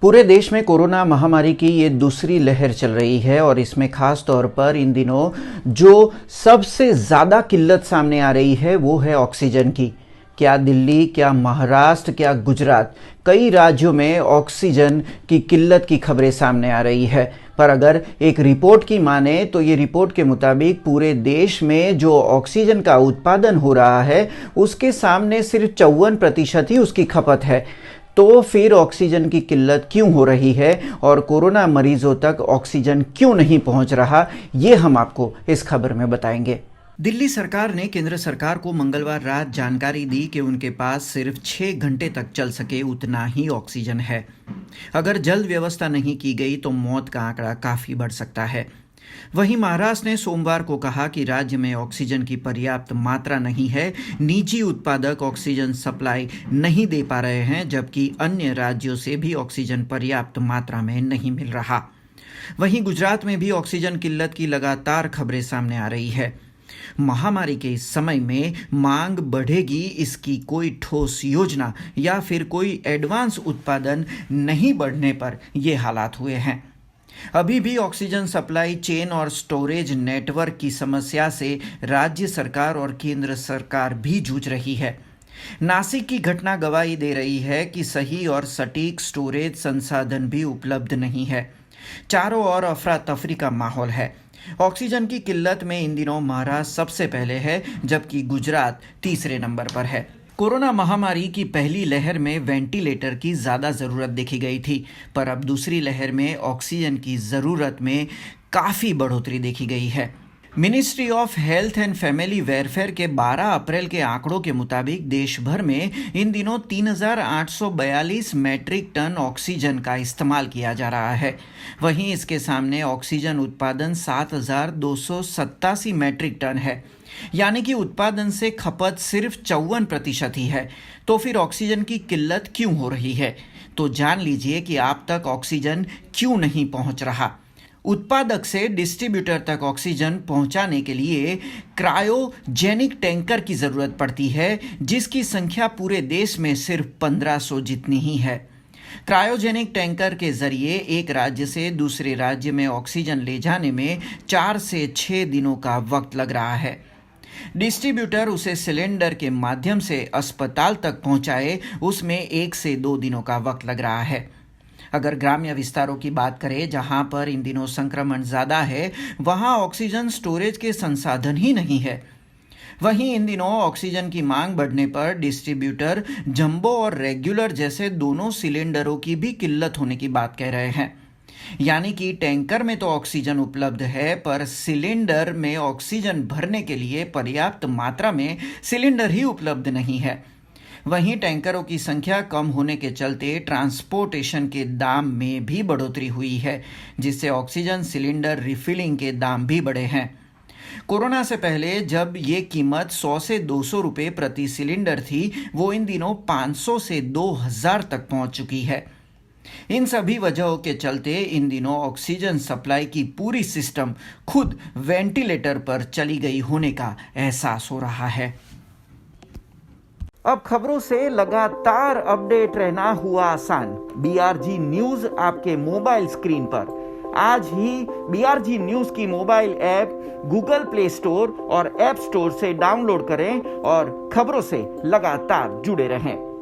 पूरे देश में कोरोना महामारी की ये दूसरी लहर चल रही है और इसमें खास तौर पर इन दिनों जो सबसे ज़्यादा किल्लत सामने आ रही है वो है ऑक्सीजन की। क्या दिल्ली, क्या महाराष्ट्र, क्या गुजरात, कई राज्यों में ऑक्सीजन की किल्लत की खबरें सामने आ रही है। पर अगर एक रिपोर्ट की माने तो ये रिपोर्ट के मुताबिक पूरे देश में जो ऑक्सीजन का उत्पादन हो रहा है उसके सामने सिर्फ 54% ही उसकी खपत है। तो फिर ऑक्सीजन की किल्लत क्यों हो रही है और कोरोना मरीजों तक ऑक्सीजन क्यों नहीं पहुंच रहा, ये हम आपको इस खबर में बताएंगे। दिल्ली सरकार ने केंद्र सरकार को मंगलवार रात जानकारी दी कि उनके पास सिर्फ 6 घंटे तक चल सके उतना ही ऑक्सीजन है। अगर जल्द व्यवस्था नहीं की गई तो मौत का आंकड़ा काफी बढ़ सकता है। वहीं महाराष्ट्र ने सोमवार को कहा कि राज्य में ऑक्सीजन की पर्याप्त मात्रा नहीं है। निजी उत्पादक ऑक्सीजन सप्लाई नहीं दे पा रहे हैं, जबकि अन्य राज्यों से भी ऑक्सीजन पर्याप्त मात्रा में नहीं मिल रहा। वहीं गुजरात में भी ऑक्सीजन किल्लत की लगातार खबरें सामने आ रही है। महामारी के इस समय में मांग बढ़ेगी, इसकी कोई ठोस योजना या फिर कोई एडवांस उत्पादन नहीं बढ़ने पर ये हालात हुए हैं। अभी भी ऑक्सीजन सप्लाई चेन और स्टोरेज नेटवर्क की समस्या से राज्य सरकार और केंद्र सरकार भी जूझ रही है। नासिक की घटना गवाही दे रही है कि सही और सटीक स्टोरेज संसाधन भी उपलब्ध नहीं है। चारों ओर अफरा तफरी का माहौल है। ऑक्सीजन की किल्लत में इन दिनों महाराष्ट्र सबसे पहले है, जबकि गुजरात तीसरे नंबर पर है। कोरोना महामारी की पहली लहर में वेंटिलेटर की ज़्यादा ज़रूरत देखी गई थी, पर अब दूसरी लहर में ऑक्सीजन की ज़रूरत में काफ़ी बढ़ोतरी देखी गई है। Ministry of health and family welfare के 12 अप्रैल के आंकड़ों के मुताबिक देश भर में इन दिनों 3,842 मैट्रिक टन ऑक्सीजन का इस्तेमाल किया जा रहा है। वहीं इसके सामने ऑक्सीजन उत्पादन 7,287 मैट्रिक टन है, यानी कि उत्पादन से खपत सिर्फ 54% ही है। तो फिर ऑक्सीजन की किल्लत क्यों हो रही है? तो जान लीजिए कि आप तक ऑक्सीजन क्यों नहीं पहुंच रहा। उत्पादक से डिस्ट्रीब्यूटर तक ऑक्सीजन पहुंचाने के लिए क्रायोजेनिक टैंकर की ज़रूरत पड़ती है, जिसकी संख्या पूरे देश में सिर्फ 1500 जितनी ही है। क्रायोजेनिक टैंकर के जरिए एक राज्य से दूसरे राज्य में ऑक्सीजन ले जाने में 4 से 6 दिनों का वक्त लग रहा है। डिस्ट्रीब्यूटर उसे सिलेंडर के माध्यम से अस्पताल तक पहुंचाए, उसमें 1 से 2 दिनों का वक्त लग रहा है। अगर ग्राम्य विस्तारों की बात करें, जहां पर इन दिनों संक्रमण ज़्यादा है, वहां ऑक्सीजन स्टोरेज के संसाधन ही नहीं है। वहीं इन दिनों ऑक्सीजन की मांग बढ़ने पर डिस्ट्रीब्यूटर जंबो और रेगुलर जैसे दोनों सिलेंडरों की भी किल्लत होने की बात कह रहे हैं। यानी कि टैंकर में तो ऑक्सीजन उपलब्ध है, पर सिलेंडर में ऑक्सीजन भरने के लिए पर्याप्त मात्रा में सिलेंडर ही उपलब्ध नहीं है। वहीं टैंकरों की संख्या कम होने के चलते ट्रांसपोर्टेशन के दाम में भी बढ़ोतरी हुई है, जिससे ऑक्सीजन सिलेंडर रिफिलिंग के दाम भी बढ़े हैं। कोरोना से पहले जब ये कीमत 100 से 200 रुपये प्रति सिलेंडर थी, वो इन दिनों 500 से 2000 तक पहुंच चुकी है। इन सभी वजहों के चलते इन दिनों ऑक्सीजन सप्लाई की पूरी सिस्टम खुद वेंटिलेटर पर चली गई होने का एहसास हो रहा है। अब खबरों से लगातार अपडेट रहना हुआ आसान। BRG न्यूज आपके मोबाइल स्क्रीन पर। आज ही BRG न्यूज की mobile app Google play store और ऐप स्टोर से डाउनलोड करें और खबरों से लगातार जुड़े रहें।